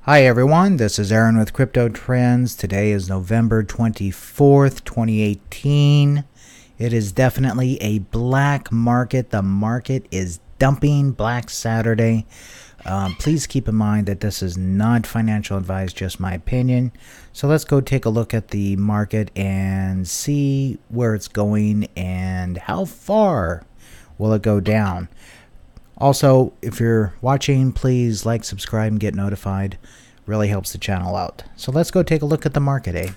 Hi everyone, this is Aaron with Crypto Trends. Today is November 24th, 2018. It is definitely a black market. The market is dumping. Black Saturday. Please keep in mind that this is not financial advice, just my opinion. So let's go take a look at the market and see where it's going and how far will it go down. Also, if you're watching, please like, subscribe, and get notified. Really helps the channel out. So let's go take a look at the market,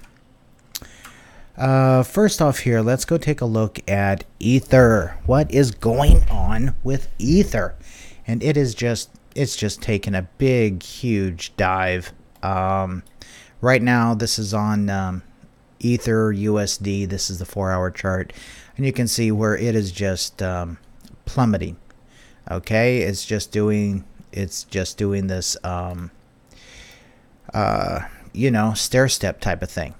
first off here, let's go take a look at Ether. What is going on with Ether? And it's just taken a big, huge dive. Right now, this is on Ether USD. This is the 4-hour chart. And you can see where it is just plummeting. Okay, it's just doing this stair step type of thing.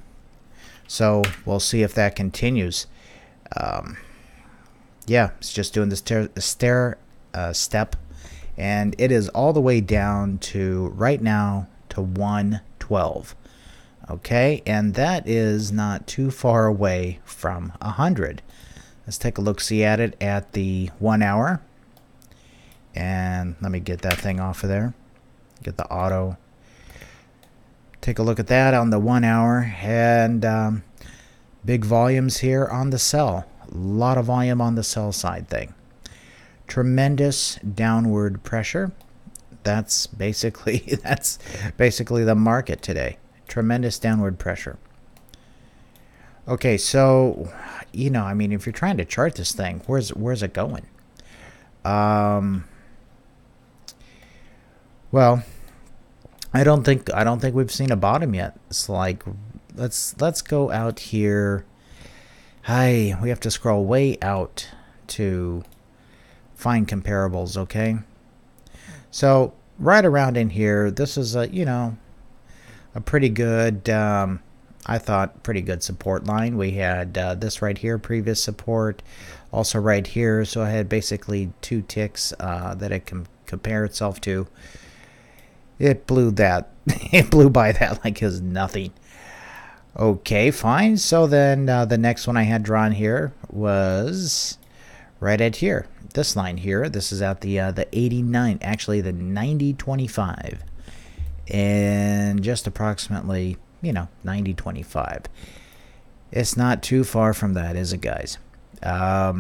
So we'll see if that continues. Yeah, it's just doing this stair step, and it is all the way down to right now to 112. Okay, and that is not too far away from 100. Let's take a look see at it at the 1 hour. And let me get that thing off of there. Get the auto. Take a look at that on the 1 hour. And big volumes here on the sell. A lot of volume on the sell side thing. Tremendous downward pressure. That's basically the market today. Tremendous downward pressure. Okay, so I mean, if you're trying to chart this thing, where's it going? Well, I don't think we've seen a bottom yet. It's like let's go out here. Hi, we have to scroll way out to find comparables, okay? So right around in here, this is a pretty good I thought pretty good support line. We had this right here, previous support, also right here. So I had basically two ticks that it can compare itself to. It blew that. It blew by that like it was nothing. Okay, fine. So then the next one I had drawn here was right at here. This line here. This is at the 89, actually the 90.25, and just approximately 90.25. It's not too far from that, is it, guys?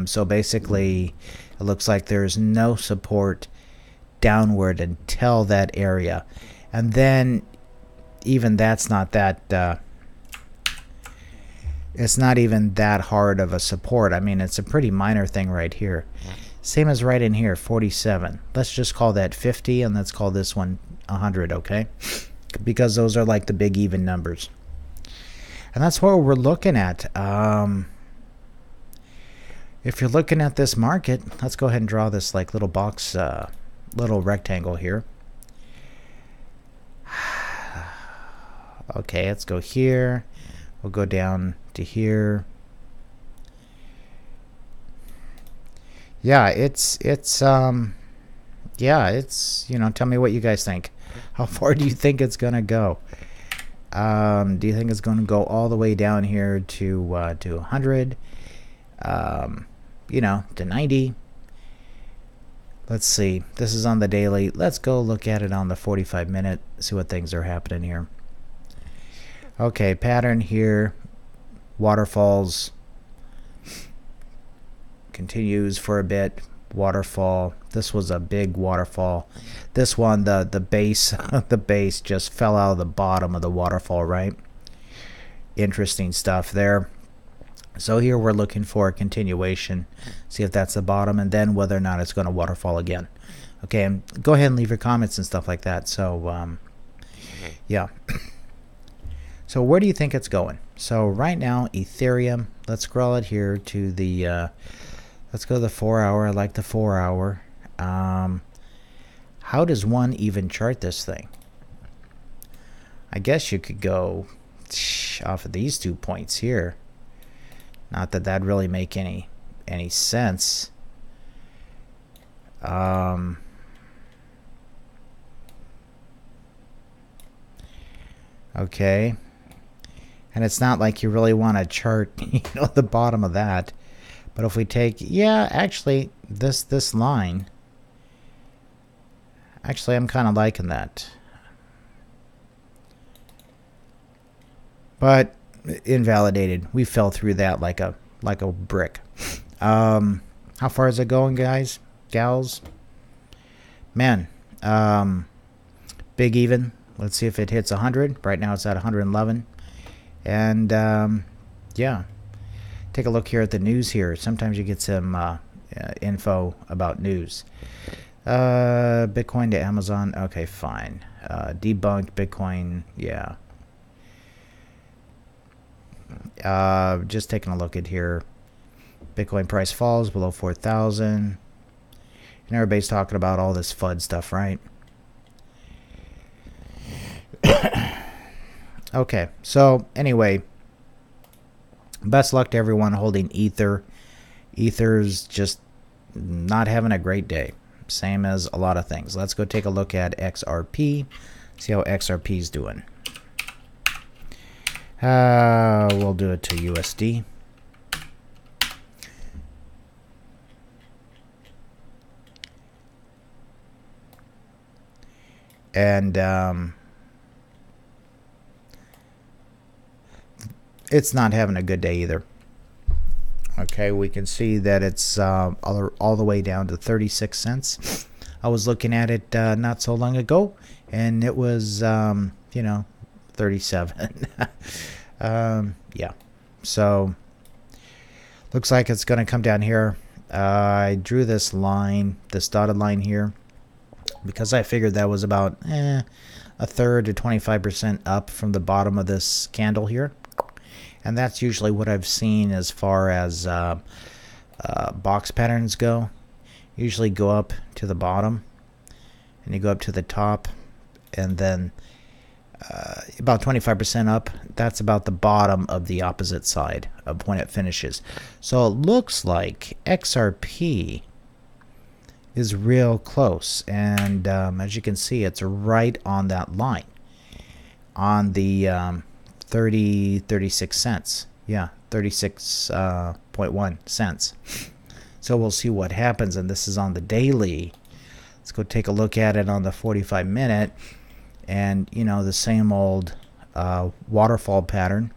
So basically, it looks like there's no support downward until that area, and then even that's not that it's not even that hard of a support. I mean, it's a pretty minor thing right here, same as right in here, 47. Let's just call that 50, and let's call this one 100, okay? Because those are like the big even numbers, and that's what we're looking at. If you're looking at this market, let's go ahead and draw this like little box, little rectangle here. Okay, let's go here. We'll go down to here. Yeah, it's tell me what you guys think. How far do you think it's gonna go? Do you think it's gonna go all the way down here to 100? To 90? Let's see. This is on the daily. Let's go look at it on the 45-minute. See what things are happening here. Okay, pattern here. Waterfalls. Continues for a bit. Waterfall. This was a big waterfall. This one, the base, the base just fell out of the bottom of the waterfall, right? Interesting stuff there. So here we're looking for a continuation. See if that's the bottom, and then whether or not it's going to waterfall again. Okay, and go ahead and leave your comments and stuff like that. So, yeah. So where do you think it's going? So right now, Ethereum. Let's scroll it here to the. Let's go to the 4-hour. I like the 4-hour. How does one even chart this thing? I guess you could go off of these 2 points here. Not that that'd really make any sense. Okay. And it's not like you really want to chart, the bottom of that. But if we take, yeah, actually, this line, actually, I'm kind of liking that. But invalidated. We fell through that like a brick. How far is it going, guys, gals? Man, big even. Let's see if it hits 100. Right now it's at 111. And yeah, take a look here at the news here. Sometimes you get some info about news. Bitcoin to Amazon. Okay, fine. Debunked Bitcoin. Yeah. Just taking a look at here. Bitcoin price falls below 4,000. And everybody's talking about all this FUD stuff, right? Okay, so anyway, best luck to everyone holding Ether. Ether's just not having a great day. Same as a lot of things. Let's go take a look at XRP. See how XRP is doing. We'll do it to USD. And it's not having a good day either. Okay, we can see that it's all the way down to 36 cents. I was looking at it not so long ago, and it was, 37. Yeah, so looks like it's going to come down here. I drew this line, this dotted line here, because I figured that was about a third to 25% up from the bottom of this candle here. And that's usually what I've seen as far as box patterns go. Usually go up to the bottom, and you go up to the top, and then about 25% up. That's about the bottom of the opposite side of when it finishes. So it looks like XRP is real close, and as you can see, it's right on that line, on the 36 cents. Yeah, 36.1 cents. So we'll see what happens, and this is on the daily. Let's go take a look at it on the 45-minute, and the same old waterfall pattern.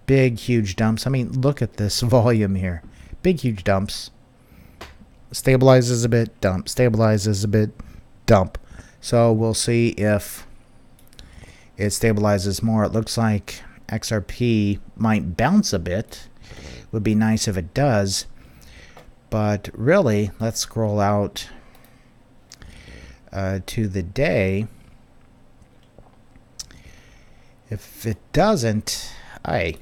Big, huge dumps. I mean, look at this volume here. Big, huge dumps. Stabilizes a bit, dump. Stabilizes a bit, dump. So we'll see if it stabilizes more. It looks like XRP might bounce a bit. Would be nice if it does. But really, let's scroll out to the day. If it doesn't, I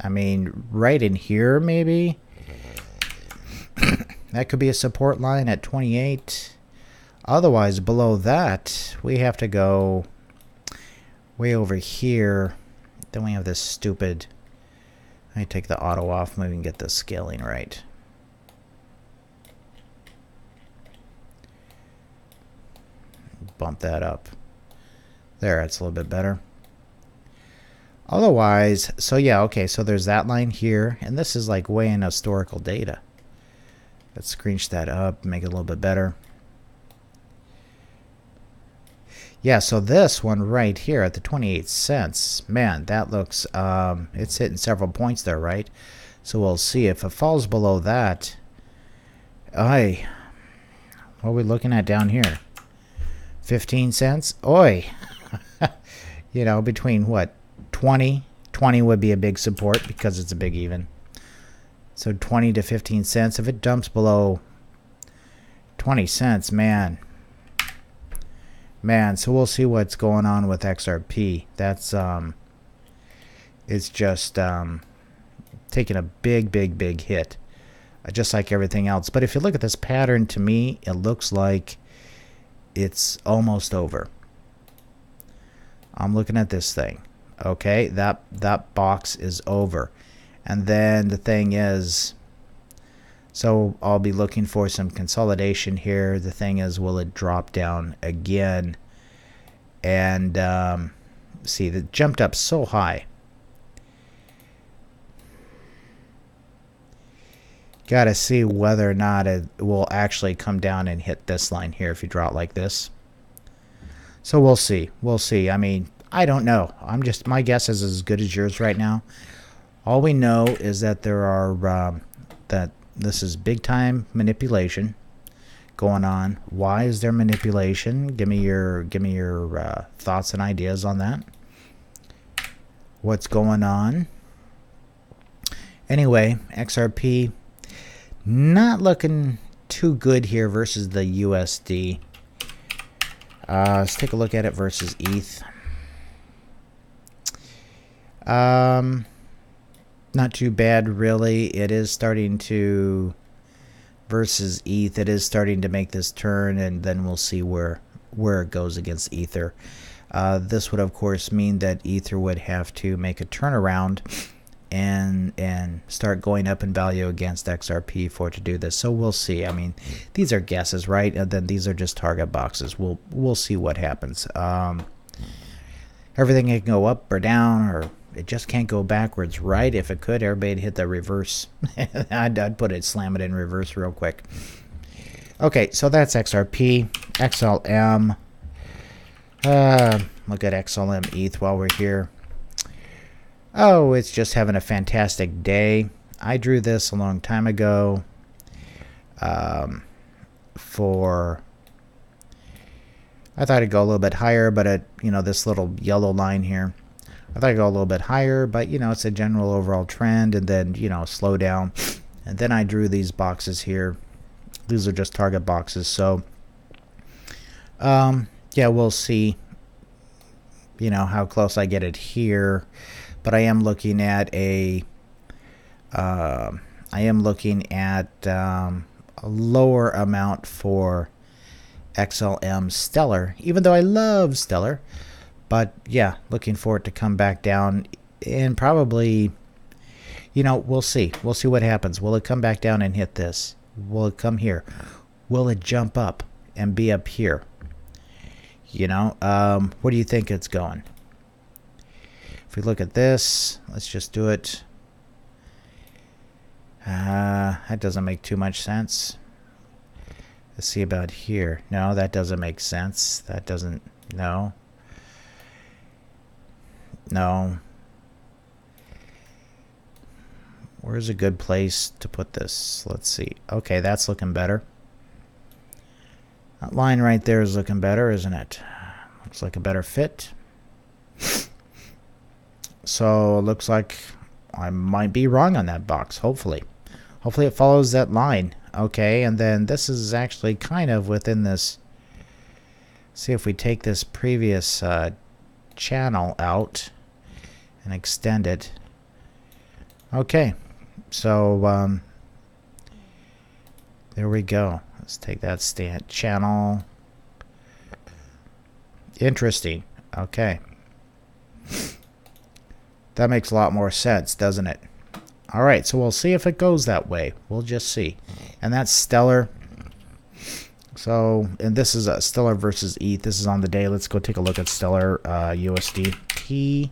mean, right in here maybe. That could be a support line at 28. Otherwise, below that, we have to go way over here. Then we have this stupid... Let me take the auto off. Maybe we can get the scaling right. Bump that up. There, it's a little bit better. Otherwise, so yeah, okay, so there's that line here. And this is like way in historical data. Let's scrunch that up, make it a little bit better. Yeah, so this one right here at the 28 cents, man, that looks, it's hitting several points there, right? So we'll see if it falls below that. What are we looking at down here? 15 cents? Oi! Between what? 20? 20 would be a big support because it's a big even. So 20 to 15 cents. If it dumps below 20 cents, man, so we'll see what's going on with XRP. That's it's just taking a big hit, just like everything else. But if you look at this pattern, to me, it looks like it's almost over. I'm looking at this thing. Okay, that box is over. And then the thing is, so I'll be looking for some consolidation here. The thing is, will it drop down again? And see, that jumped up so high. Got to see whether or not it will actually come down and hit this line here if you draw it like this. So we'll see. We'll see. I mean, I don't know. My guess is as good as yours right now. All we know is that there are that this is big time manipulation going on. Why is there manipulation? Give me your thoughts and ideas on that. What's going on? Anyway, XRP not looking too good here versus the USD. Let's take a look at it versus ETH. Not too bad, really. It is starting to, versus ETH, it is starting to make this turn, and then we'll see where it goes against Ether. This would, of course, mean that Ether would have to make a turnaround and start going up in value against XRP for it to do this. So we'll see. I mean, these are guesses, right? And then these are just target boxes. We'll see what happens. Everything can go up or down, or it just can't go backwards, right? If it could, everybody'd hit the reverse. I'd put it, slam it in reverse real quick. Okay, so that's XRP, XLM. Look at XLM ETH while we're here. Oh, it's just having a fantastic day. I drew this a long time ago I thought it'd go a little bit higher, but this little yellow line here, I thought it'd go a little bit higher, but it's a general overall trend, and then slow down. And then I drew these boxes here. These are just target boxes. So yeah, we'll see how close I get it here. But I am looking at a lower amount for XLM Stellar, even though I love Stellar. But yeah, looking for it to come back down, and probably, we'll see. We'll see what happens. Will it come back down and hit this? Will it come here? Will it jump up and be up here? Where do you think it's going? If we look at this, let's just do it. That doesn't make too much sense. Let's see about here. No, that doesn't make sense. That doesn't, no. No. Where's a good place to put this? Let's see. Okay, that's looking better. That line right there is looking better, isn't it? Looks like a better fit. So it looks like I might be wrong on that box, hopefully. Hopefully it follows that line. Okay, and then this is actually kind of within this. See if we take this previous channel out and extend it. Okay, so there we go. Let's take that channel. Interesting. Okay. That makes a lot more sense, doesn't it? All right, so we'll see if it goes that way. We'll just see. And that's Stellar. So, and this is a Stellar versus ETH. This is on the day. Let's go take a look at Stellar USDT.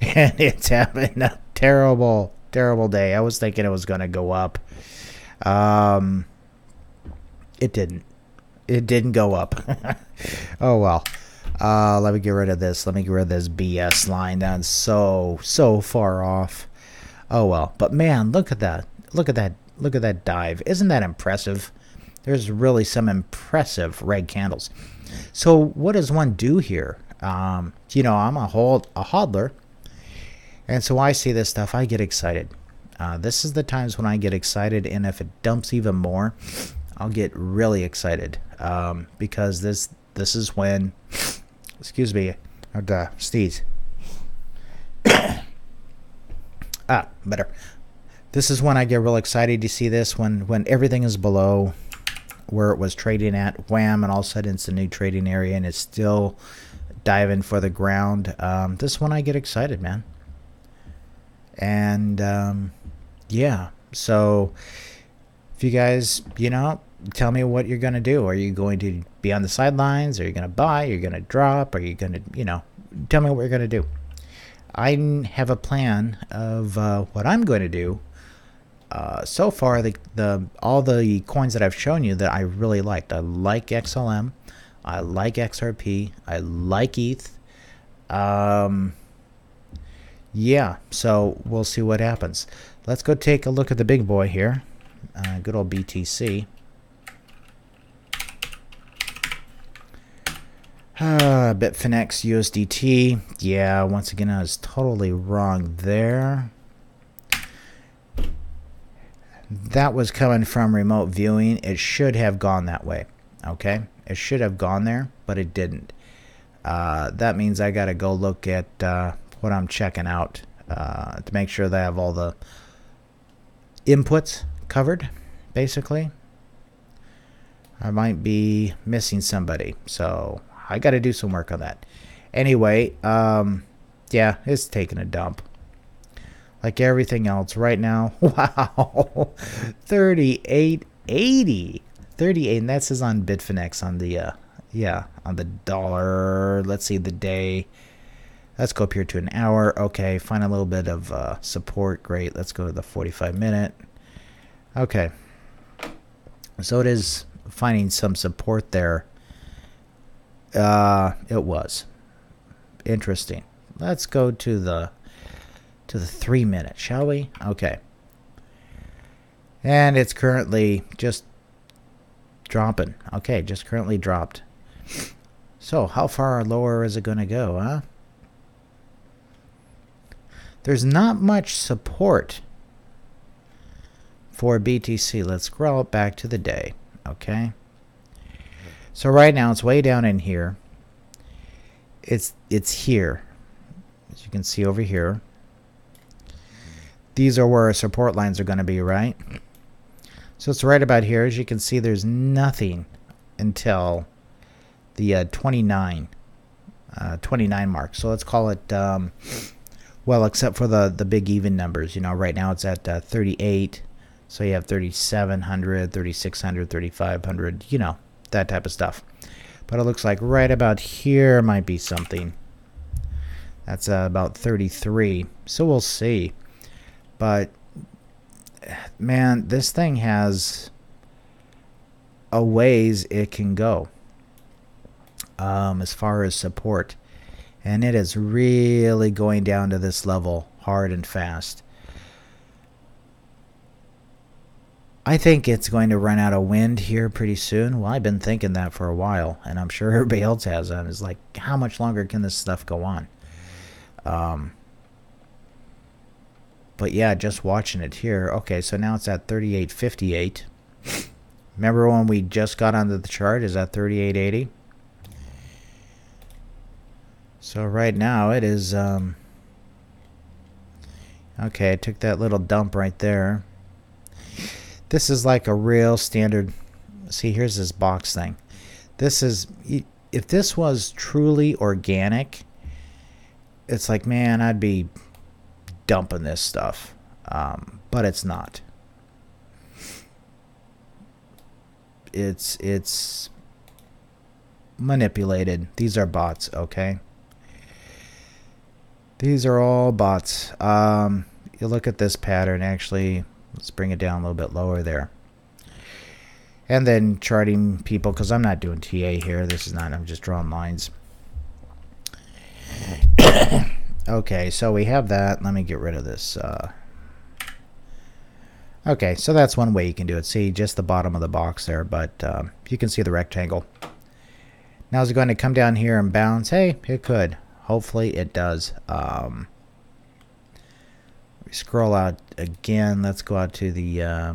And it's having a terrible, terrible day. I was thinking it was going to go up. It didn't. It didn't go up. Oh, well. Let me get rid of this. Let me get rid of this BS line. That's so far off. Oh, well. But, man, look at that. Look at that. Look at that dive. Isn't that impressive? There's really some impressive red candles. So what does one do here? I'm a hodler. And so I see this stuff. I get excited. This is the times when I get excited. And if it dumps even more, I'll get really excited. Because this is when... Excuse me. Sneeze. Better. This is when I get real excited to see this, when everything is below where it was trading at, wham, and all of a sudden it's a new trading area and it's still diving for the ground. This is when I get excited, man. And yeah, so if you guys, you know, tell me what you're going to do. Are you going to be on the sidelines? Are you going to buy? Are you going to drop? Are you going to, you know, tell me what you're going to do. I have a plan of what I'm going to do. So far, all the coins that I've shown you that I really liked. I like XLM. I like XRP. I like ETH. Yeah, so we'll see what happens. Let's go take a look at the big boy here. Good old BTC. Bitfinex USDT. Yeah, once again, I was totally wrong there. That was coming from remote viewing. It should have gone that way. Okay, it should have gone there, but it didn't. That means I got to go look at what I'm checking out to make sure that I have all the inputs covered, basically. I might be missing somebody, so I got to do some work on that. Anyway, yeah, it's taking a dump. Like everything else right now. Wow. 38.80. 38, and that's is on Bitfinex on the yeah, on the dollar. Let's see the day. Let's go up here to an hour. Okay, find a little bit of support. Great. Let's go to the 45-minute. Okay. So it is finding some support there. It was interesting. Let's go to the 3-minute, shall we? Okay. And it's currently just dropping. Okay, just currently dropped. So how far lower is it going to go, huh? There's not much support for BTC. Let's scroll back to the day. Okay. So right now it's way down in here. It's here. As you can see over here. These are where our support lines are going to be, right? So it's right about here. As you can see, there's nothing until the 29 mark. So let's call it, well, except for the big even numbers. You know, right now it's at 38. So you have 3,700, 3,600, 3,500, you know, that type of stuff. But it looks like right about here might be something. That's about 33. So we'll see. But man, this thing has a ways it can go as far as support, and it is really going down to this level hard and fast. I think it's going to run out of wind here pretty soon. Well, I've been thinking that for a while, and I'm sure everybody else has. And it's like, how much longer can this stuff go on? But yeah, just watching it here. Okay, so now it's at 38.58. Remember when we just got onto the chart is at 38.80? So right now it is okay, I took that little dump right there. This is like a real standard. See, here's this box thing. This is, if this was truly organic, it's like, man, I'd be dumping this stuff, but it's not. It's manipulated. These are bots. Okay, these are all bots. You look at this pattern. Actually, let's bring it down a little bit lower there, and then charting people, because I'm not doing TA here. This is not, I'm just drawing lines. Okay, so we have that. Let me get rid of this. Okay, so that's one way you can do it. See, just the bottom of the box there, but you can see the rectangle. Now is it going to come down here and bounce? Hey, it could. Hopefully it does. We scroll out again. Let's go out to the, I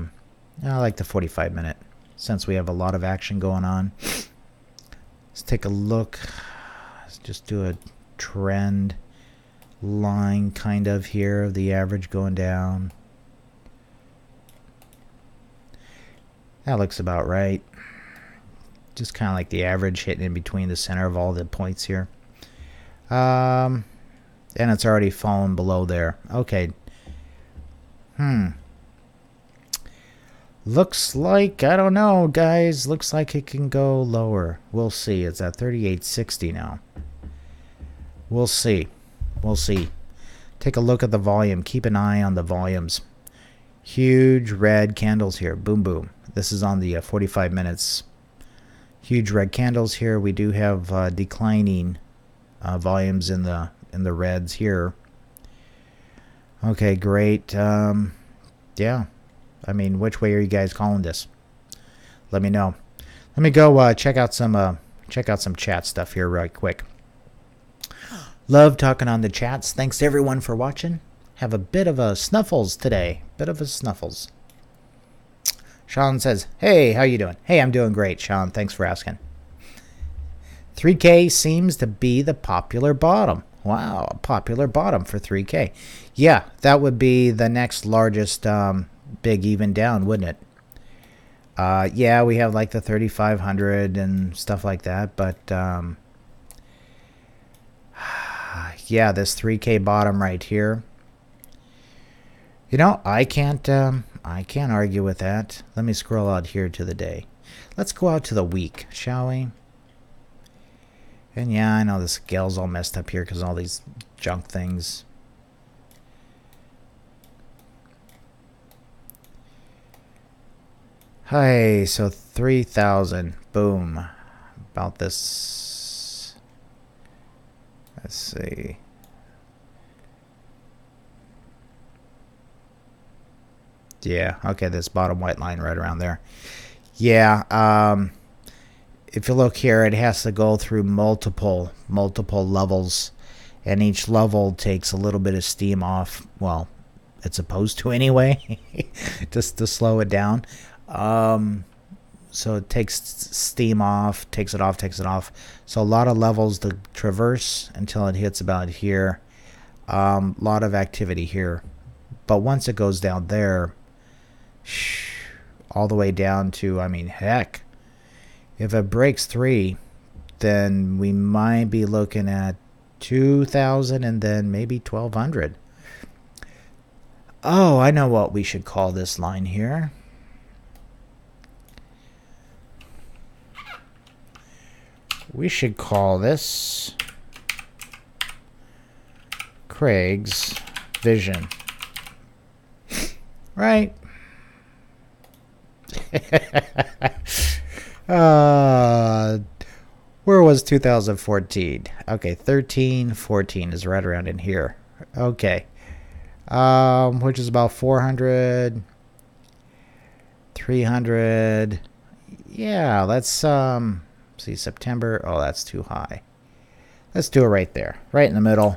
like the 45-minute, since we have a lot of action going on. Let's take a look. Let's just do a trend line kind of here of the average going down. That looks about right. Just kind of like the average hitting in between the center of all the points here. And it's already fallen below there. Okay. Looks like, I don't know, guys. Looks like it can go lower. We'll see. It's at 38.60 now. We'll see. We'll see. Take a look at the volume. Keep an eye on the volumes. Huge red candles here. Boom, boom. This is on the 45 minutes. Huge red candles here. We do have declining volumes in the reds here. Okay, great. Yeah. I mean, which way are you guys calling this? Let me know. Let me go check out some chat stuff here right quick. Love talking on the chats. Thanks to everyone for watching. Have a bit of a snuffles today. Bit of a snuffles. Sean says, hey, how you doing? Hey, I'm doing great, Sean. Thanks for asking. 3K seems to be the popular bottom. Wow, a popular bottom for 3K. Yeah, that would be the next largest big even down, wouldn't it? Yeah, we have like the 3,500 and stuff like that, but yeah, this 3K bottom right here. You know, I can't argue with that. Let me scroll out here to the day. Let's go out to the week, shall we? And yeah, I know the scale's all messed up here because all these junk things. Hey, so 3,000. Boom. About this. Let's see. Yeah, okay, this bottom white line right around there. Yeah, if you look here, it has to go through multiple levels, and each level takes a little bit of steam off. Well, it's supposed to anyway, just to slow it down. So it takes steam off, takes it off. So a lot of levels to traverse until it hits about here. Lot of activity here, but once it goes down there, all the way down to, I mean, heck, if it breaks 3, then we might be looking at 2,000 and then maybe 1,200. Oh, I know what we should call this line here. We should call this Craig's Vision. Right? Where was 2014? Okay, 13, 14 is right around in here. Okay. Which is about 400, 300. Yeah, let's see, September. Oh, that's too high. Let's do it right there, right in the middle.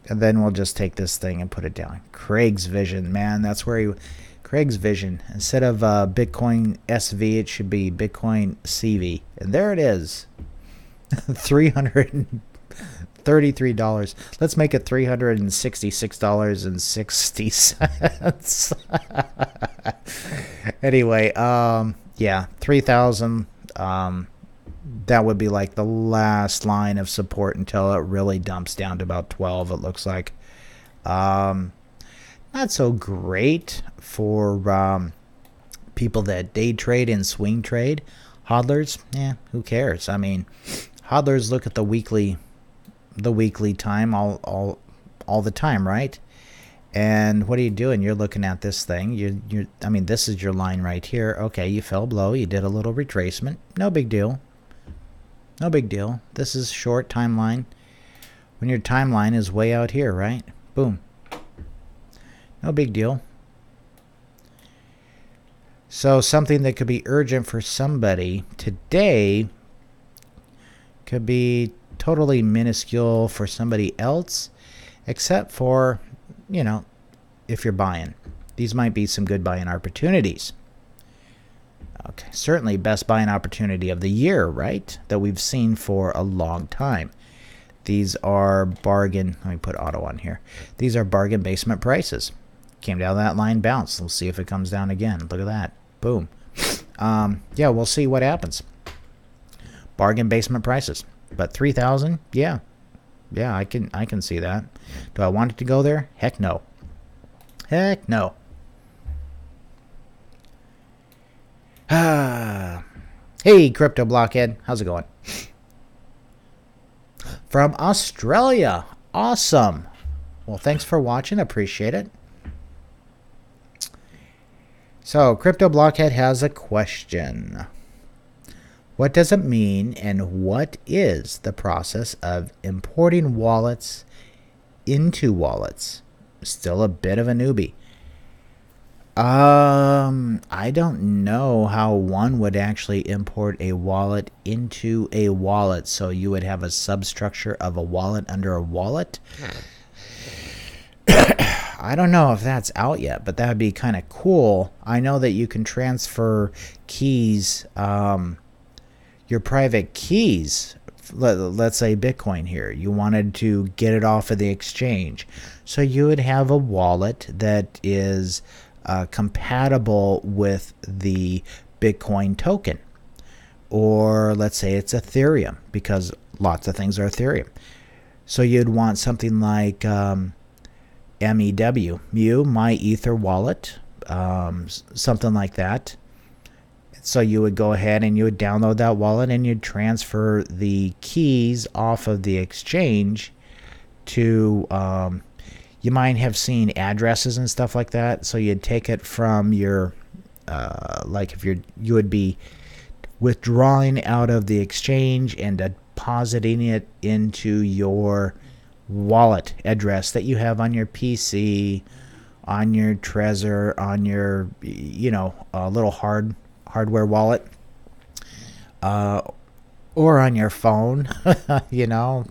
And then we'll just take this thing and put it down. Craig's Vision, man, that's where you... Craig's Vision. Instead of Bitcoin SV, it should be Bitcoin CV. And there it is. $333. Let's make it $366.60. Anyway, yeah, 3,000. That would be like the last line of support until it really dumps down to about 12, it looks like. Not so great for people that day trade and swing trade. Hodlers, who cares? I mean, hodlers look at the weekly time all the time, right? And what are you doing? You're looking at this thing. I mean, this is your line right here. Okay, you fell below. You did a little retracement. No big deal. No big deal. This is short timeline. When your timeline is way out here, right? Boom. No big deal. So something that could be urgent for somebody today could be totally minuscule for somebody else, except for, you know, if you're buying. These might be some good buying opportunities. Okay, certainly best buying opportunity of the year, right? That we've seen for a long time. These are bargain, let me put auto on here. These are bargain basement prices. Came down that line, bounced. Let's see if it comes down again. Look at that. Boom. Yeah, we'll see what happens. Bargain basement prices. But 3,000? Yeah. Yeah, I can see that. Do I want it to go there? Heck no. Heck no. Hey, Crypto Blockhead. How's it going? From Australia. Awesome. Well, thanks for watching. Appreciate it. So, Crypto Blockhead has a question. What does it mean, and what is the process of importing wallets into wallets? Still a bit of a newbie. I don't know how one would actually import a wallet into a wallet. So you would have a substructure of a wallet under a wallet. I don't know if that's out yet, but that would be kind of cool. I know that you can transfer keys, your private keys. Let's say Bitcoin here. You wanted to get it off of the exchange. So you would have a wallet that is compatible with the Bitcoin token. Or let's say it's Ethereum, because lots of things are Ethereum. So you'd want something like MEW, My Ether Wallet, something like that. So you would go ahead and you would download that wallet and you'd transfer the keys off of the exchange to you might have seen addresses and stuff like that. So you'd take it from your, like if you would be withdrawing out of the exchange and depositing it into your wallet address that you have on your PC, on your Trezor, on your, little hardware wallet, or on your phone. A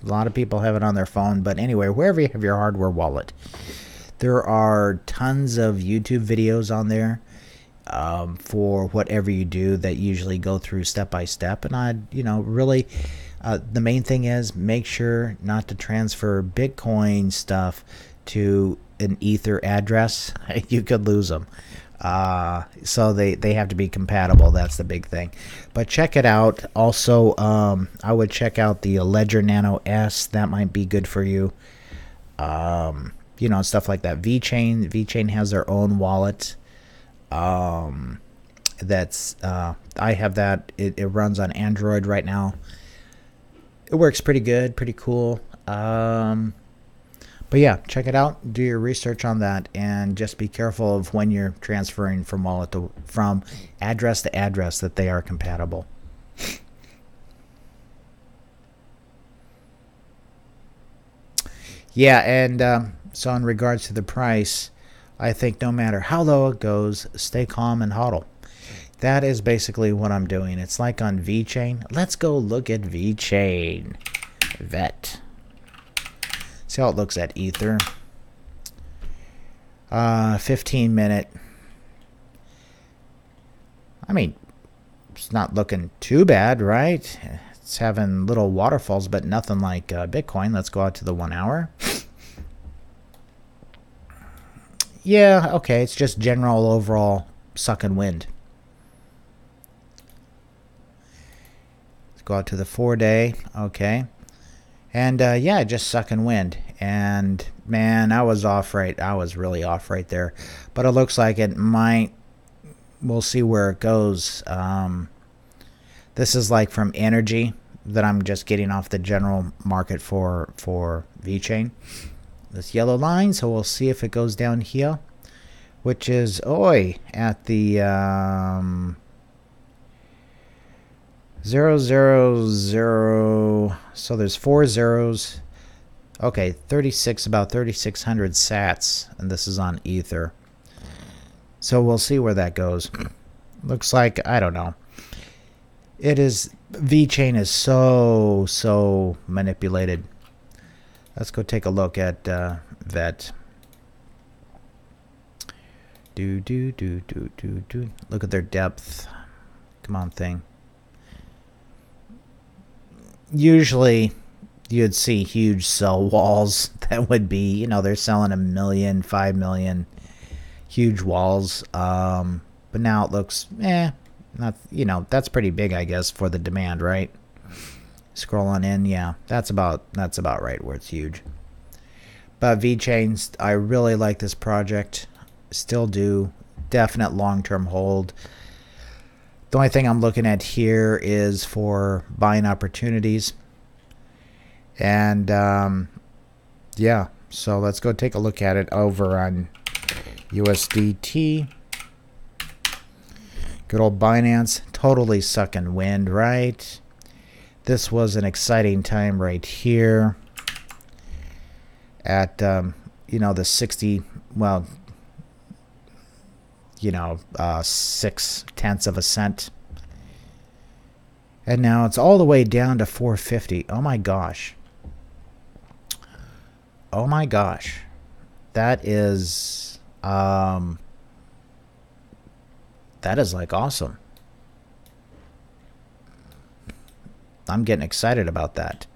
lot of people have it on their phone, but anyway, wherever you have your hardware wallet, there are tons of YouTube videos on there for whatever you do that usually go through step by step. And I, really, the main thing is make sure not to transfer Bitcoin stuff to an Ether address. You could lose them. So they have to be compatible. That's the big thing. But check it out. Also, I would check out the Ledger Nano S. That might be good for you. Stuff like that. VeChain has their own wallet. That's I have that. It runs on Android right now. It works pretty good, pretty cool. But yeah, check it out. Do your research on that, and just be careful of when you're transferring from from address to address that they are compatible. Yeah, and so in regards to the price, I think no matter how low it goes, stay calm and hodl. That is basically what I'm doing. It's like on VeChain. Let's go look at VeChain. VET. See how it looks at Ether. 15-minute. I mean, it's not looking too bad, right? It's having little waterfalls, but nothing like Bitcoin. Let's go out to the 1 hour. Yeah, okay. It's just general overall sucking wind. Let's go out to the 4-day. Okay. And yeah, just sucking wind. And man, I was really off right there. But it looks like it might. We'll see where it goes. This is like from energy that I'm just getting off the general market for VeChain. This yellow line. So we'll see if it goes down here, which is at the 000. So there's 4 zeros. Okay, 36, about 3,600 sats, and this is on Ether. So we'll see where that goes. Looks like, I don't know. It is, VeChain is so manipulated. Let's go take a look at VET. Look at their depth. Come on, thing. Usually you'd see huge sell walls that would be, they're selling 1 million, 5 million, huge walls. But now it looks, not, that's pretty big, I guess, for the demand, right? Scroll on in, yeah, that's about right where it's huge. But VeChain, I really like this project, still do, definite long-term hold. The only thing I'm looking at here is for buying opportunities. And yeah, so let's go take a look at it over on USDT. Good old Binance, totally sucking wind, right? This was an exciting time right here at, you know, the 60, well, you know, 0.6 of a cent. And now it's all the way down to 450. Oh my gosh. Oh my gosh. That is like awesome. I'm getting excited about that.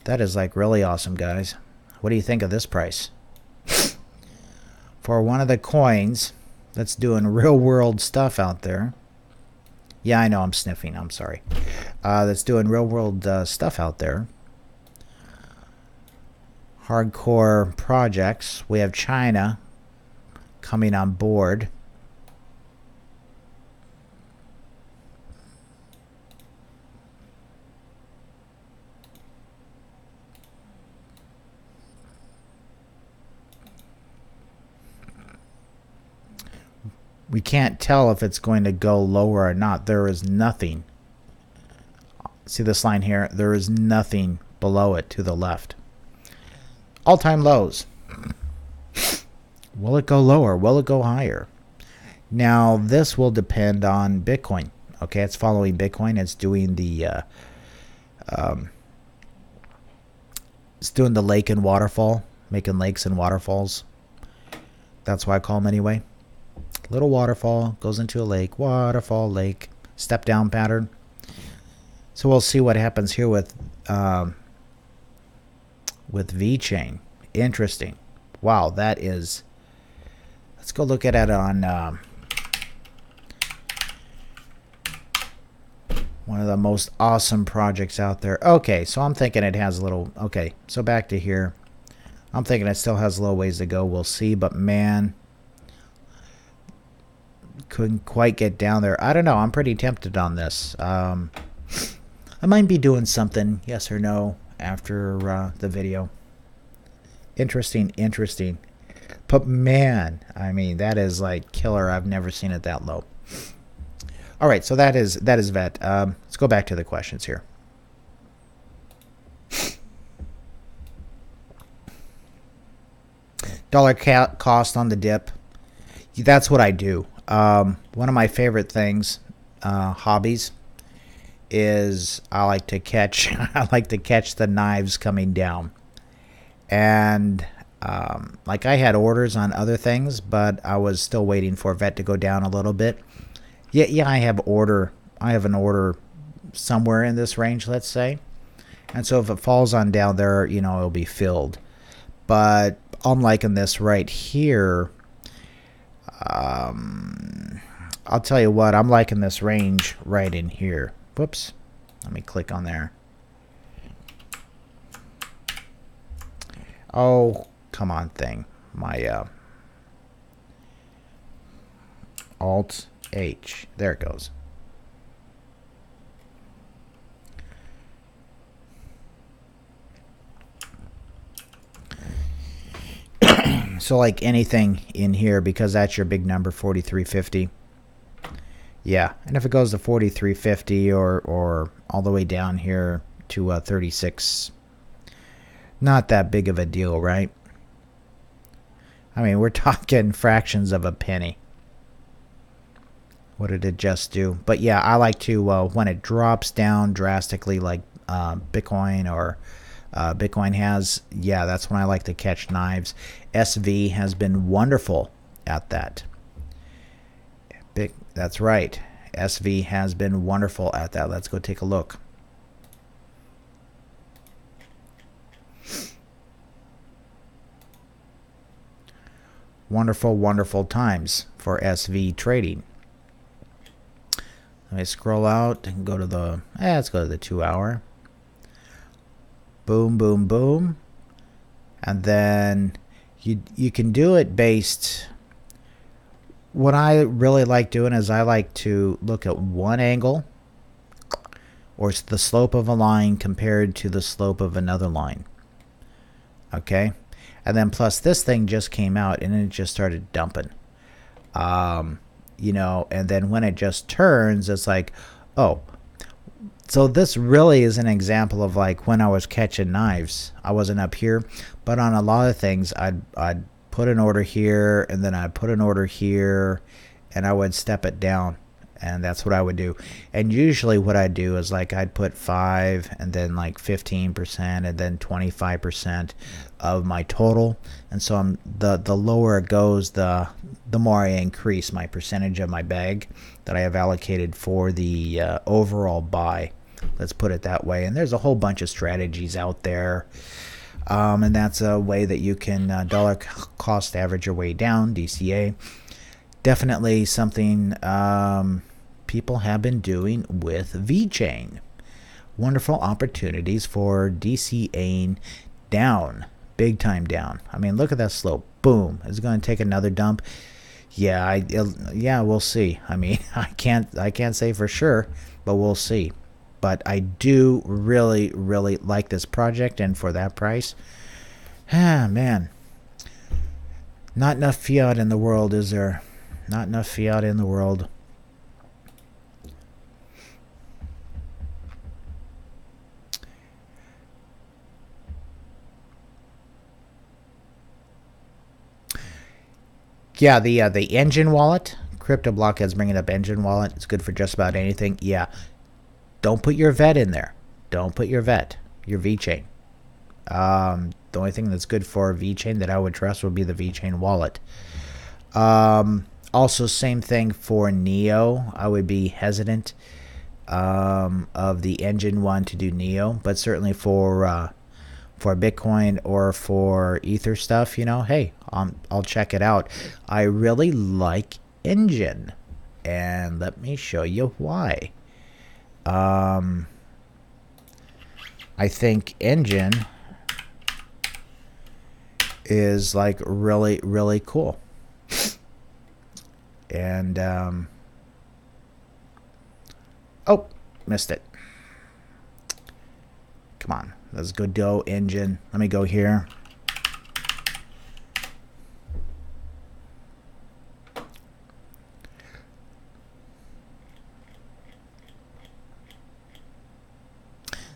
That is like really awesome, guys. What do you think of this price? For one of the coins that's doing real world stuff out there. Yeah, I know I'm sniffing. I'm sorry. That's doing real world stuff out there. Hardcore projects. We have China coming on board. We can't tell if it's going to go lower or not. There is nothing. See this line here? There is nothing below it to the left. All-time lows. Will it go lower? Will it go higher? Now, this will depend on Bitcoin. Okay, it's following Bitcoin. It's doing the lake and waterfall, making lakes and waterfalls. That's why I call them anyway. Little waterfall goes into a lake, waterfall, lake, step down pattern. So we'll see what happens here with VeChain. Interesting. Wow, that is. Let's go look at it on one of the most awesome projects out there. Okay, so I'm thinking it has a little. Okay, so back to here. I'm thinking it still has a little ways to go. We'll see, but man. Couldn't quite get down there. I don't know. I'm pretty tempted on this. I might be doing something, yes or no, after the video. Interesting. But man, I mean, that is like killer. I've never seen it that low. All right, so that is VET. Let's go back to the questions here. Dollar cost on the dip. That's what I do. One of my favorite things, hobbies, is I like to catch the knives coming down. And like I had orders on other things, but I was still waiting for VET to go down a little bit. Yeah, I have an order somewhere in this range, let's say. And so if it falls on down there, you know, it'll be filled. But I'm liking this right here. I'll tell you what, I'm liking this range right in here. Whoops. Let me click on there. Oh, come on thing. My Alt H. There it goes. So like anything in here, because that's your big number, 4350. Yeah, and if it goes to 4350 or all the way down here to 36, not that big of a deal, right? I mean, we're talking fractions of a penny. What did it just do? But yeah, I like to, when it drops down drastically like Bitcoin or Bitcoin has, yeah, that's when I like to catch knives. SV has been wonderful at that. That's right. SV has been wonderful at that. Let's go take a look. Wonderful, wonderful times for SV trading. Let me scroll out and go to the, let's go to the 2 hour. Boom, boom, boom. And then you can do it based, what I really like doing is I like to look at one angle, or it's the slope of a line compared to the slope of another line. Okay, and then plus this thing just came out and it just started dumping. You know, and then when it just turns, it's like, oh, so this really is an example of like when I was catching knives. I wasn't up here, but on a lot of things, I'd put an order here, and then I'd put an order here, and I would step it down, and that's what I would do. And usually what I'd do is like I'd put 5 and then like 15% and then 25% of my total. And so the lower it goes, the more I increase my percentage of my bag that I have allocated for the overall buy. Let's put it that way. And there's a whole bunch of strategies out there. And that's a way that you can dollar cost average your way down, DCA. Definitely something people have been doing with VeChain. Wonderful opportunities for DCAing down, big time down. I mean, look at that slope. Boom. Is it going to take another dump? Yeah, yeah, we'll see. I mean, I can't say for sure, but we'll see. But I do really, really like this project, and for that price, man, not enough fiat in the world, is there? Not enough fiat in the world. Yeah, the engine wallet. CryptoBlock is bringing up engine wallet. It's good for just about anything. Yeah. Don't put your VET in there. Don't put your VET, your VeChain. The only thing that's good for VeChain that I would trust would be the VeChain wallet. Also, same thing for Neo. I would be hesitant of the engine one to do Neo, but certainly for Bitcoin or for Ether stuff, you know, hey, I'll check it out. I really like engine, and let me show you why. I think engine is like really, really cool. And oh, missed it. Come on, let's go do engine. Let me go here.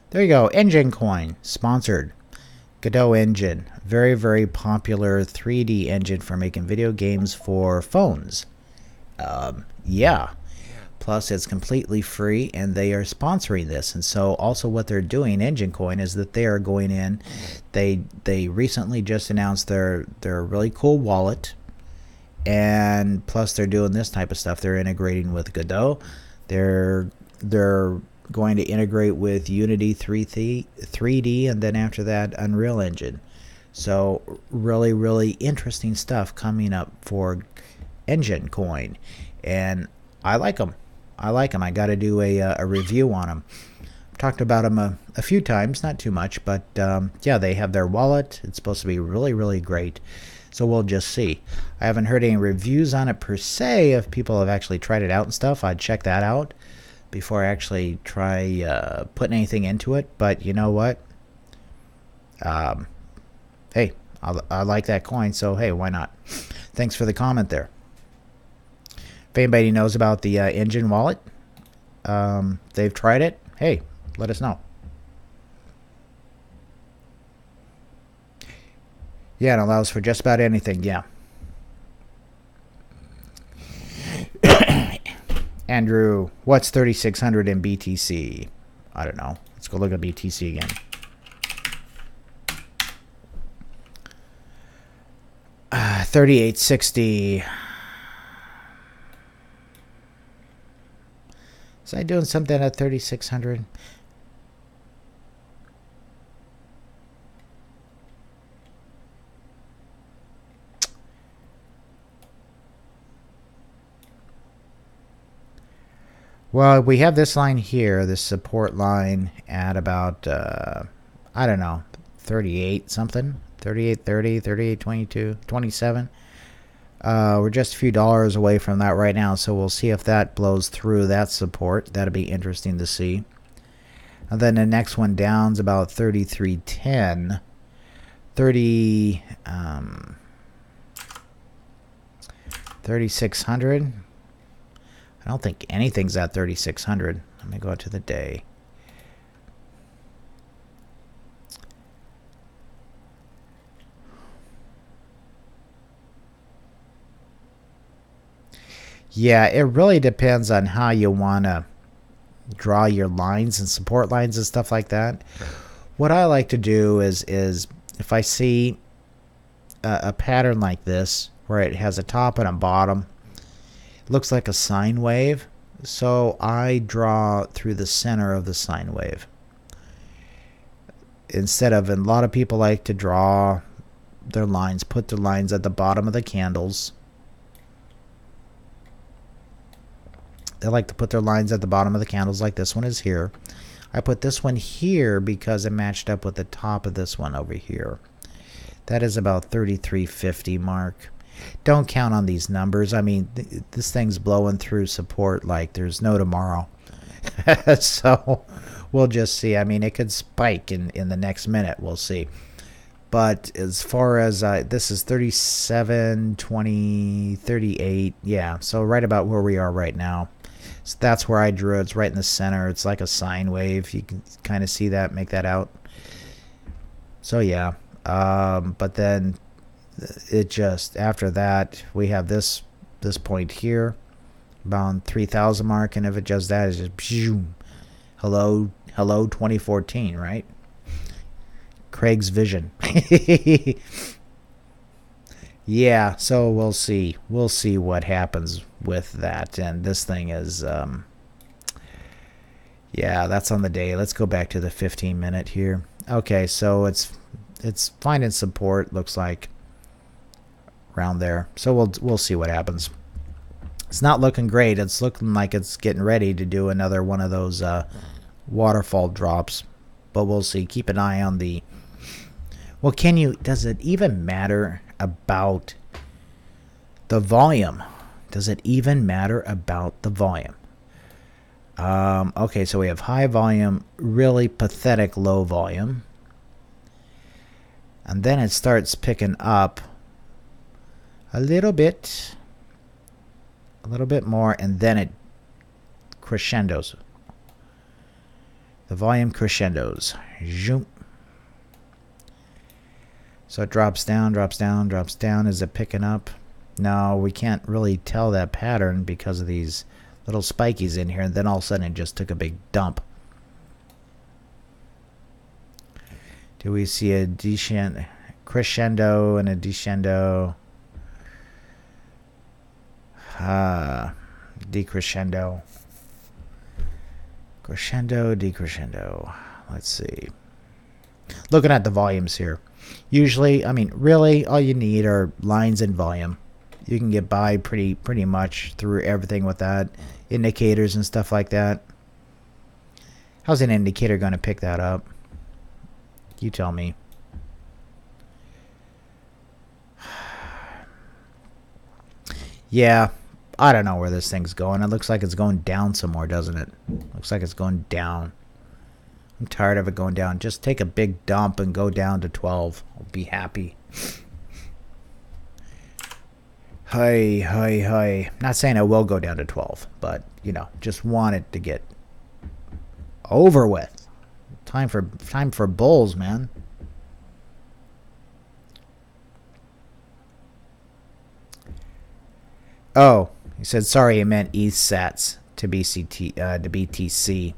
There you go, Engine Coin, sponsored. Godot Engine, very, very popular 3D engine for making video games for phones. Yeah. Plus, it's completely free, and they are sponsoring this. And so, also, what they're doing, Engine Coin, is that they are going in. They recently just announced their really cool wallet, and plus, they're doing this type of stuff. They're integrating with Godot. They're going to integrate with Unity 3D, and then after that, Unreal Engine. So, really, really interesting stuff coming up for Engine Coin, and I like them. I got to do a review on them. I've talked about them a few times, not too much, but yeah, they have their wallet. It's supposed to be really, really great. So we'll just see. I haven't heard any reviews on it per se. If people have actually tried it out and stuff, I'd check that out before I actually try putting anything into it. But you know what? Hey, I like that coin, so hey, why not? Thanks for the comment there. If anybody knows about the Engine wallet, they've tried it, hey, let us know. Yeah, it allows for just about anything, yeah. Andrew, what's 3,600 in BTC? I don't know. Let's go look at BTC again. $38.60. Was I doing something at 3,600? Well, we have this line here, this support line at about, I don't know, 38 something, 38.30, 38.22, 27. We're just a few dollars away from that right now, so we'll see if that blows through that support. That'll be interesting to see. And then the next one down's about 33.10. 3600. I don't think anything's at 3600. Let me go out to the day. Yeah, it really depends on how you want to draw your lines and support lines and stuff like that. What I like to do is if I see a pattern like this where it has a top and a bottom, it looks like a sine wave, so I draw through the center of the sine wave instead of, and a lot of people like to draw their lines, put their lines at the bottom of the candles. They like to put their lines at the bottom of the candles like this one is here. I put this one here because it matched up with the top of this one over here. That is about 33.50 mark. Don't count on these numbers. I mean, this thing's blowing through support like there's no tomorrow. So we'll just see. I mean, it could spike in the next minute. We'll see. But as far as this is 37, 20, 38. Yeah, so right about where we are right now. So that's where I drew it. It's right in the center. It's like a sine wave. You can kind of see that, make that out. So yeah, but then it just, after that, we have this point here, about 3,000 mark, and if it does that, it's just hello 2014, right? Craig's vision. Yeah, so we'll see what happens with that. And this thing is yeah, that's on the day. Let's go back to the 15-minute here. Okay, so it's finding support, looks like, around there. So we'll see what happens. It's not looking great. It's looking like it's getting ready to do another one of those waterfall drops, but we'll see. Keep an eye on the, well, does it even matter about the volume? Does it even matter about the volume? Okay, so we have high volume, really pathetic low volume, and then it starts picking up a little bit more, and then it crescendos. The volume crescendos. Zoom. So it drops down, drops down, drops down. Is it picking up? No, we can't really tell that pattern because of these little spikies in here, and then all of a sudden it just took a big dump. Do we see a crescendo and a descendo? Decrescendo. Crescendo, decrescendo. Let's see. Looking at the volumes here. Usually, I mean, really, all you need are lines and volume. You can get by pretty much through everything with that. Indicators and stuff like that. How's an indicator going to pick that up? You tell me. Yeah, I don't know where this thing's going. It looks like it's going down some more, doesn't it? Looks like it's going down. I'm tired of it going down. Just take a big dump and go down to 12. I'll be happy. Hi. Not saying I will go down to 12, but, you know, just want it to get over with. Time for bulls, man. Oh, he said sorry, he meant ETH sats to BTC.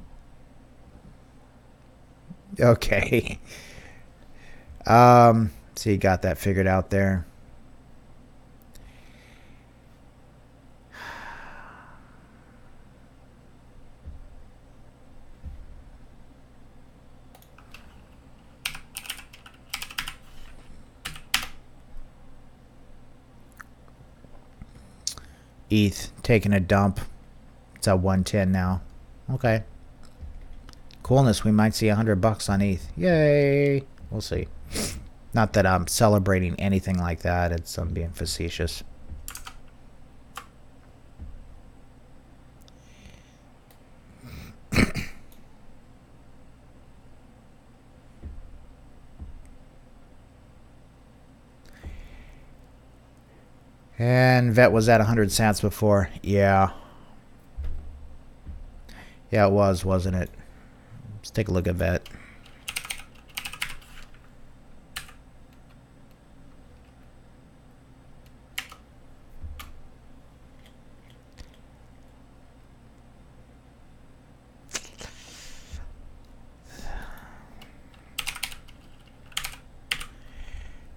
Okay. So you got that figured out there. ETH taking a dump. It's at 110 now. Okay. Coolness, we might see $100 on ETH. Yay! We'll see. Not that I'm celebrating anything like that. I'm being facetious. And VET was at 100 cents before. Yeah. Yeah, it was, wasn't it? Let's take a look at VET.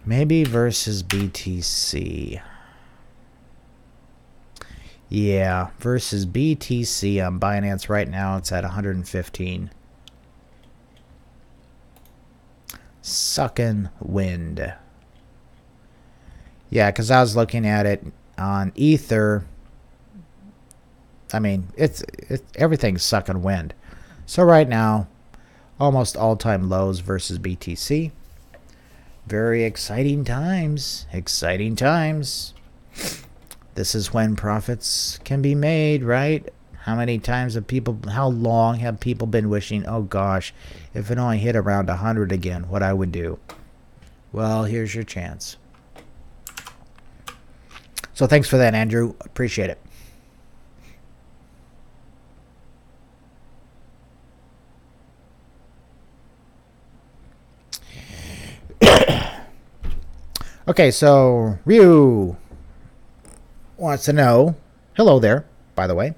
Maybe versus BTC. Yeah, versus BTC on Binance right now, it's at 115. Sucking wind. Yeah, because I was looking at it on Ether. I mean, it's everything's sucking wind. So right now, almost all-time lows versus BTC. Very exciting times. Exciting times. This is when profits can be made, right? How many times have people, how long have people been wishing, oh gosh, if it only hit around 100 again, what I would do? Well, here's your chance. So thanks for that, Andrew. Appreciate it. Okay, so Ryu wants to know, hello there, by the way,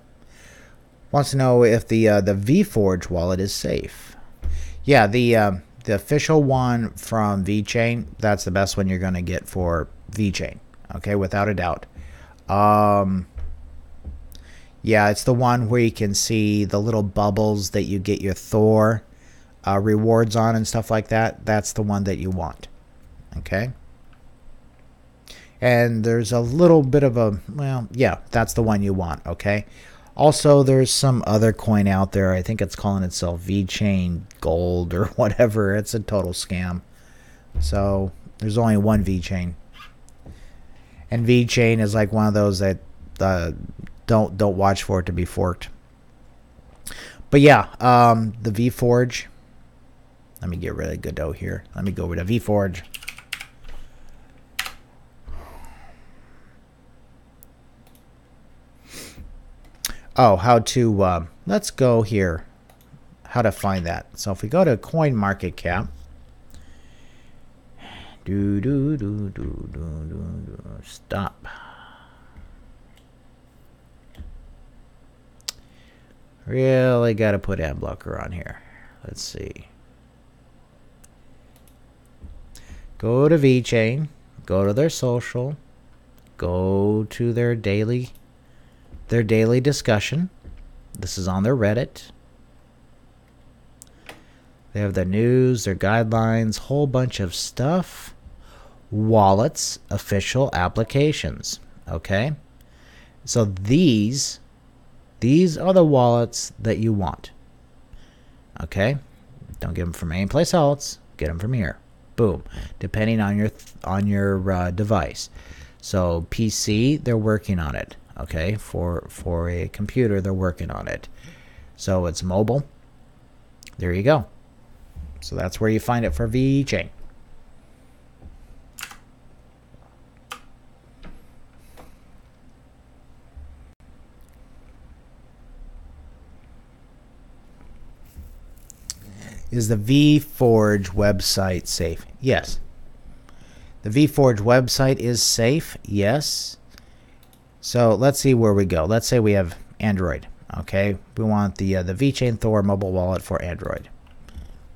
wants to know if the VForge wallet is safe. Yeah, the official one from VeChain, that's the best one you're going to get for VeChain, okay, without a doubt. Yeah, it's the one where you can see the little bubbles that you get your Thor rewards on and stuff like that. That's the one that you want, okay? And there's a little bit of a, well, yeah, that's the one you want, okay? Also, there's some other coin out there. I think it's calling itself VeChain Gold or whatever. It's a total scam. So there's only one VeChain. And VeChain is like one of those that don't watch for it to be forked. But yeah, the VForge. Let me get really good dough here. Let me go over to VForge. Oh, how to, let's go here. How to find that. So if we go to CoinMarketCap. Stop. Really got to put ad blocker on here. Let's see. Go to VeChain. Go to their social. Go to their daily discussion. This is on their Reddit. They have their news, their guidelines, whole bunch of stuff. Wallets, official applications. Okay? So these are the wallets that you want. Okay? Don't get them from any place else. Get them from here. Boom. Depending on your device. So PC, they're working on it. Okay, for a computer, they're working on it. So it's mobile. There you go. So that's where you find it for VeChain. Is the VForge website safe? Yes. The VForge website is safe. Yes. So let's see where we go. Let's say we have Android. Okay, we want the VeChain Thor mobile wallet for Android.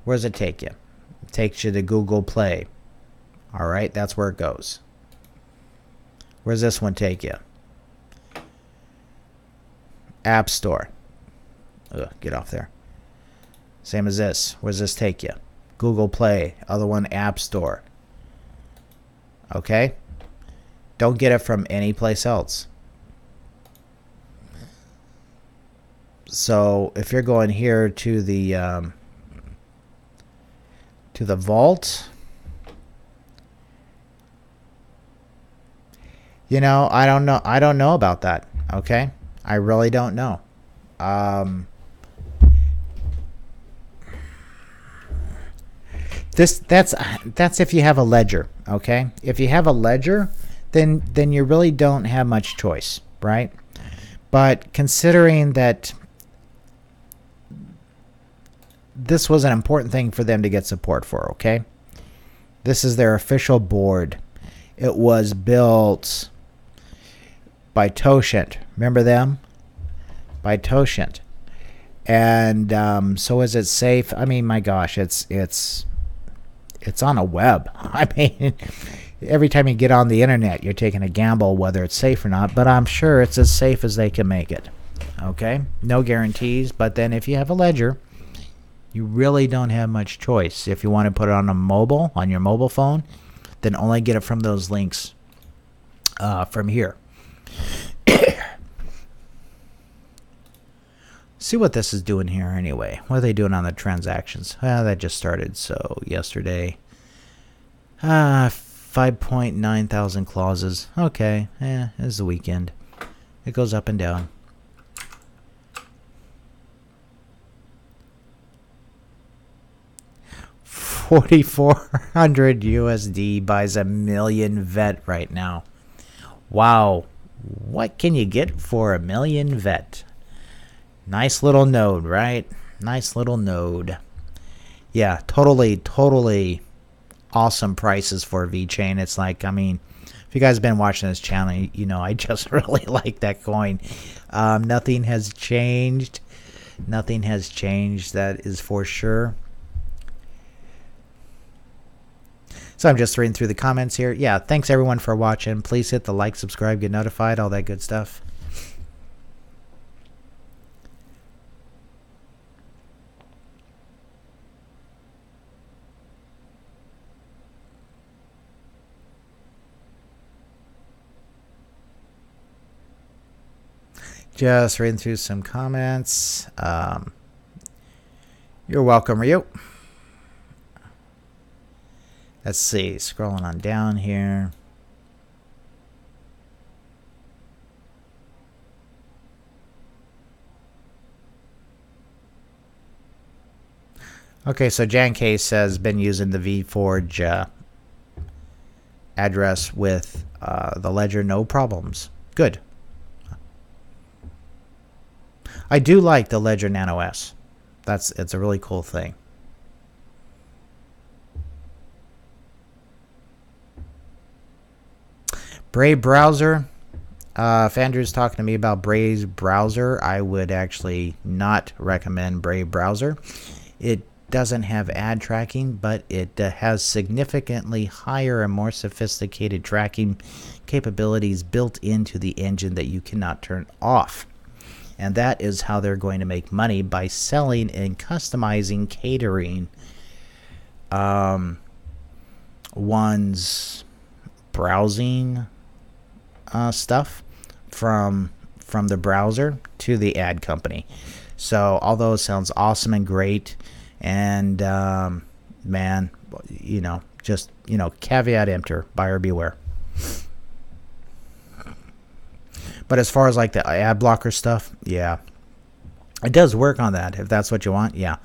Where does it take you? It takes you to Google Play. All right, that's where it goes. Where does this one take you? App Store. Ugh, get off there. Same as this. Where does this take you? Google Play. Other one, App Store. Okay? Don't get it from any place else. So if you're going here to the vault, you know, I don't know about that. Okay, I really don't know. That's if you have a ledger. Okay, if you have a ledger, then you really don't have much choice, right? But considering that this was an important thing for them to get support for, okay? This is their official board. It was built by Toshent. Remember them? By Toshent. And so is it safe? I mean, my gosh, it's on a web. I mean, every time you get on the internet, you're taking a gamble whether it's safe or not, but I'm sure it's as safe as they can make it. Okay? No guarantees, but then if you have a ledger, you really don't have much choice. If you want to put it on your mobile phone, then only get it from those links from here. See what this is doing here anyway. What are they doing on the transactions? That just started, so yesterday. 5.9 thousand clauses. Okay, it's the weekend. It goes up and down. $4,400 USD buys a million VET right now. Wow. What can you get for a million VET? Nice little node, right? Nice little node. Yeah, totally awesome prices for VeChain. It's like, I mean, if you guys have been watching this channel, you know I just really like that coin. Nothing has changed. Nothing has changed, that is for sure. So I'm just reading through the comments here. Yeah, thanks everyone for watching. Please hit the like, subscribe, get notified, all that good stuff. Just reading through some comments. You're welcome, Ryu. Let's see, scrolling on down here. Okay, so Jan K says been using the VForge address with the ledger, no problems. Good. I do like the Ledger Nano S. It's a really cool thing. Brave browser. If Andrew's talking to me about Brave's browser, I would actually not recommend Brave browser. It doesn't have ad tracking, but it has significantly higher and more sophisticated tracking capabilities built into the engine that you cannot turn off. And that is how they're going to make money, by selling and customizing, catering one's browsing stuff from the browser to the ad company. So although it sounds awesome and great, and man, you know, just, you know, caveat emptor, buyer beware. But as far as like the ad blocker stuff, yeah, it does work on that if that's what you want, yeah.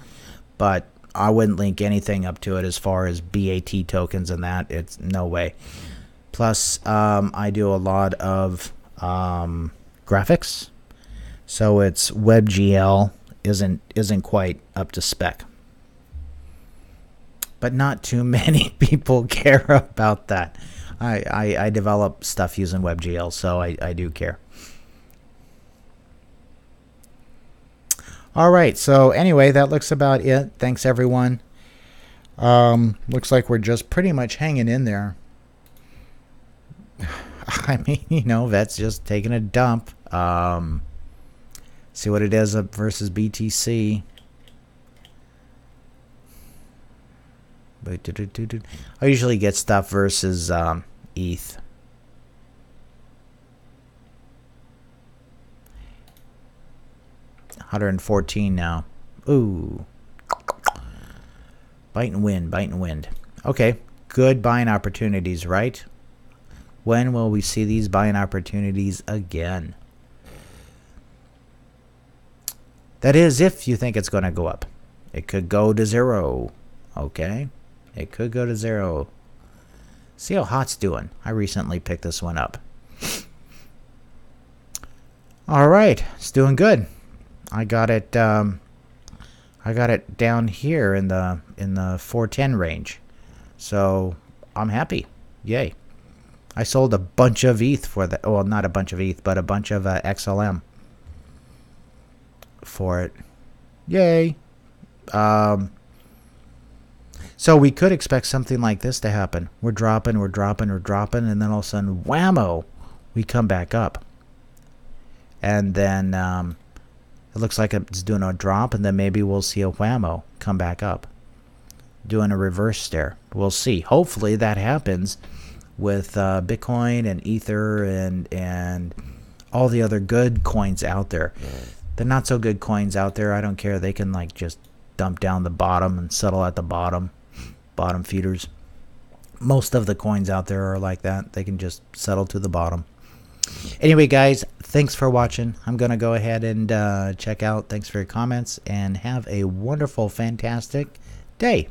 But I wouldn't link anything up to it as far as BAT tokens and that. It's no way. Plus, I do a lot of graphics, so its WebGL isn't quite up to spec. But not too many people care about that. I develop stuff using WebGL, so I do care. All right, so anyway, that looks about it. Thanks, everyone. Looks like we're just pretty much hanging in there. I mean, you know, VET's just taking a dump. See what it is up versus BTC. I usually get stuff versus ETH. $114 now. Ooh. Bite and wind, bite and wind. Okay, good buying opportunities, right? When will we see these buying opportunities again? That is, if you think it's going to go up. It could go to 0. Okay? It could go to 0. See how hot's doing. I recently picked this one up. All right, it's doing good. I got it down here in the 410 range. So I'm happy. Yay. I sold a bunch of ETH for that. Well, not a bunch of ETH, but a bunch of XLM for it. Yay. So we could expect something like this to happen. We're dropping, and then all of a sudden, whammo, we come back up. And then it looks like it's doing a drop, and then maybe we'll see a whammo come back up. Doing a reverse stare. We'll see. Hopefully that happens with Bitcoin and Ether and all the other good coins out there. The not so good coins out there, I don't care. They can like just dump down the bottom and settle at the bottom feeders. Most of the coins out there are like that. They can just settle to the bottom. Anyway, guys, thanks for watching. I'm going to go ahead and check out. Thanks for your comments, and have a wonderful, fantastic day.